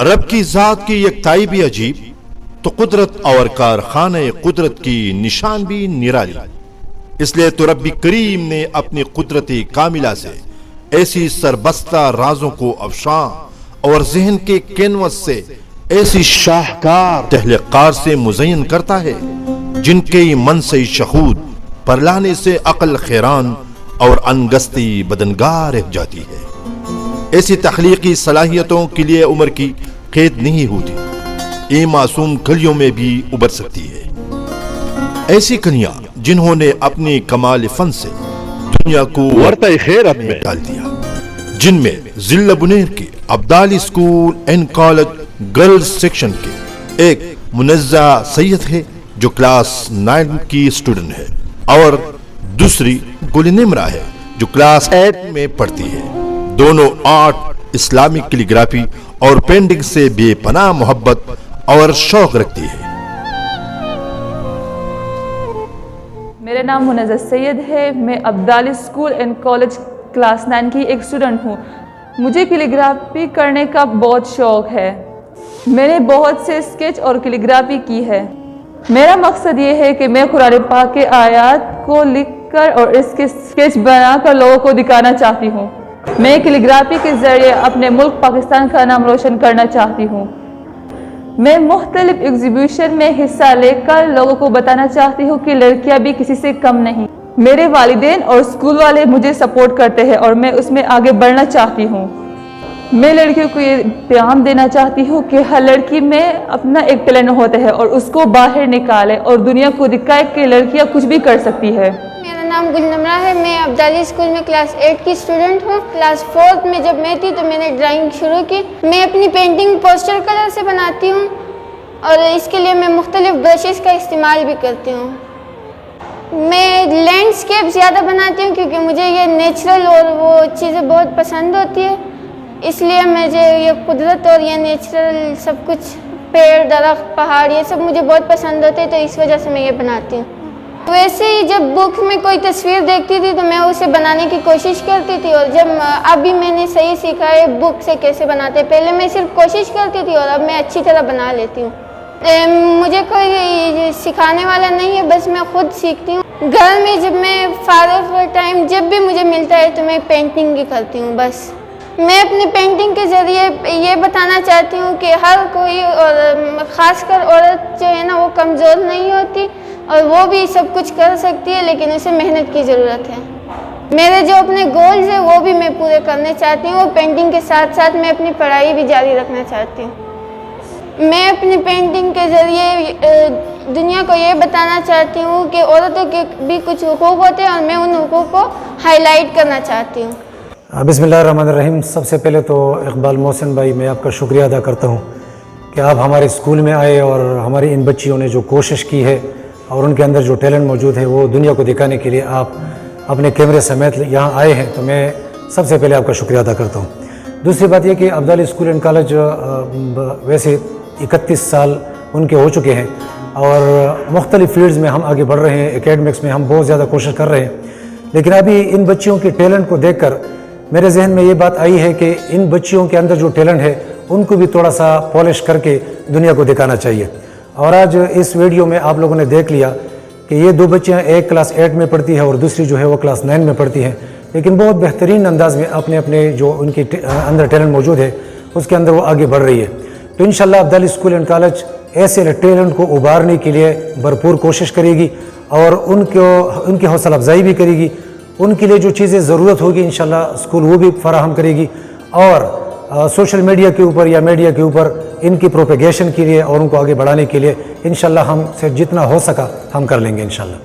رب کی ذات کی یکتائی بھی عجیب، تو قدرت اور کارخانہ قدرت کی نشان بھی نرالی۔ اس لیے تو رب کریم نے اپنی قدرت کاملہ سے ایسی سربستہ رازوں کو افشاں اور ذہن کے کینوس سے ایسی شاہکار تحلیقات سے مزین کرتا ہے جن کے منصع شہود پر لانے سے عقل خیران اور انگستی بدنگار رہ جاتی ہے۔ ایسی تخلیقی صلاحیتوں کے لیے عمر کی قید نہیں ہوتی، یہ معصوم کلیوں میں بھی ابھر سکتی ہے۔ ایسی کلیاں جنہوں نے اپنی کمال فن سے دنیا کو ورطہ خیرت میں ڈال دیا، جن میں ضلع بنیر کے Abdali school and college girls section کے ایک منزہ سید ہے جو کلاس 9 کی اسٹوڈنٹ ہے، اور دوسری گل نمرہ ہے جو کلاس 8 میں پڑھتی ہے۔ دونوں آرٹ، اسلامک کیلیگرافی اور پینٹنگ سے بے پناہ محبت اور شوق رکھتی ہے۔ میرا نام منزہ سید ہے، میں Abdali school and college class 9 کی ایک اسٹوڈنٹ ہوں۔ مجھے کیلیگرافی کرنے کا بہت شوق ہے۔ میں نے بہت سے اسکیچ اور کیلیگرافی کی ہے۔ میرا مقصد یہ ہے کہ میں قرآن پاک کے آیات کو لکھ کر اور اس کے اسکیچ بنا کر لوگوں کو دکھانا چاہتی ہوں۔ میں کیلیگرافی کے ذریعے اپنے ملک پاکستان کا نام روشن کرنا چاہتی ہوں۔ میں مختلف ایگزیبیشن میں حصہ لے کر لوگوں کو بتانا چاہتی ہوں کہ لڑکیاں بھی کسی سے کم نہیں۔ میرے والدین اور اسکول والے مجھے سپورٹ کرتے ہیں اور میں اس میں آگے بڑھنا چاہتی ہوں۔ میں لڑکیوں کو یہ پیغام دینا چاہتی ہوں کہ ہر لڑکی میں اپنا ایک ٹیلنٹ ہوتا ہے اور اس کو باہر نکالے اور دنیا کو دکھائے کہ لڑکیاں کچھ بھی کر سکتی ہے۔ میرا نام گل نمرہ ہے، میں ابدالی اسکول میں کلاس 8 کی اسٹوڈنٹ ہوں۔ کلاس 4 میں جب میں تھی تو میں نے ڈرائنگ شروع کی۔ میں اپنی پینٹنگ پوسٹر کلر سے بناتی ہوں اور اس کے لیے میں مختلف برشز کا استعمال بھی کرتی ہوں۔ میں لینڈسکیپ زیادہ بناتی ہوں کیونکہ مجھے یہ نیچرل اور وہ چیزیں بہت پسند ہوتی ہے، اس لیے مجھے یہ قدرت اور یہ نیچرل سب کچھ، پیڑ، درخت، پہاڑ، یہ سب مجھے بہت پسند ہوتے ہیں، تو اس وجہ سے میں یہ بناتی ہوں۔ ویسے ہی جب بک میں کوئی تصویر دیکھتی تھی تو میں اسے بنانے کی کوشش کرتی تھی، اور جب ابھی میں نے صحیح سیکھا ہے بک سے کیسے بناتے، پہلے میں صرف کوشش کرتی تھی اور اب میں اچھی طرح بنا لیتی ہوں۔ مجھے کوئی سکھانے والا نہیں ہے، بس میں خود سیکھتی ہوں۔ گھر میں جب میں فارغ ٹائم جب بھی مجھے ملتا ہے تو میں پینٹنگ ہی کرتی ہوں بس۔ میں اپنی پینٹنگ کے ذریعے یہ بتانا چاہتی ہوں کہ ہر کوئی، اور خاص کر عورت جو ہے نا، وہ کمزور نہیں ہوتی اور وہ بھی سب کچھ کر سکتی ہے، لیکن اسے محنت کی ضرورت ہے۔ میرے جو اپنے گولز ہیں وہ بھی میں پورے کرنے چاہتی ہوں، اور پینٹنگ کے ساتھ ساتھ میں اپنی پڑھائی بھی جاری رکھنا چاہتی ہوں۔ میں اپنی پینٹنگ کے ذریعے دنیا کو یہ بتانا چاہتی ہوں کہ عورتوں کے بھی کچھ حقوق ہوتے ہیں اور میں ان حقوق کو ہائی لائٹ کرنا چاہتی ہوں۔ بسم اللہ الرحمن الرحیم۔ سب سے پہلے تو اقبال محسن بھائی، میں آپ کا شکریہ ادا کرتا ہوں کہ آپ ہمارے اسکول میں آئے اور ہماری ان بچیوں نے جو کوشش کی ہے اور ان کے اندر جو ٹیلنٹ موجود ہے وہ دنیا کو دکھانے کے لیے آپ اپنے کیمرے سمیت یہاں آئے ہیں، تو میں سب سے پہلے آپ کا شکریہ ادا کرتا ہوں۔ دوسری بات یہ کہ ابدالی اسکول اینڈ کالج ویسے 31 سال ان کے ہو چکے ہیں اور مختلف فیلڈز میں ہم آگے بڑھ رہے ہیں، اکیڈمکس میں ہم بہت زیادہ کوشش کر رہے ہیں، لیکن ابھی ان بچیوں کے ٹیلنٹ کو دیکھ کر میرے ذہن میں یہ بات آئی ہے کہ ان بچیوں کے اندر جو ٹیلنٹ ہے ان کو بھی تھوڑا سا پالش کر کے دنیا کو دکھانا چاہیے۔ اور آج اس ویڈیو میں آپ لوگوں نے دیکھ لیا کہ یہ دو بچیاں، ایک کلاس 8 میں پڑھتی ہے اور دوسری جو ہے وہ کلاس 9 میں پڑھتی ہیں، لیکن بہت بہترین انداز میں اپنے اپنے جو ان کی اندر ٹیلنٹ موجود ہے اس کے اندر وہ آگے بڑھ رہی ہے۔ تو انشاءاللہ ابدالی اسکول اینڈ کالج ایسے ٹیلنٹ کو ابھارنے کے لیے بھرپور کوشش کرے گی اور ان کی حوصلہ افزائی بھی کرے گی۔ ان کے لیے جو چیزیں ضرورت ہوگی انشاءاللہ اسکول وہ بھی فراہم کرے گی، اور سوشل میڈیا کے اوپر یا میڈیا کے اوپر ان کی پروپیگیشن کے لیے اور ان کو آگے بڑھانے کے لیے انشاءاللہ ہم سے جتنا ہو سکا ہم کر لیں گے انشاءاللہ۔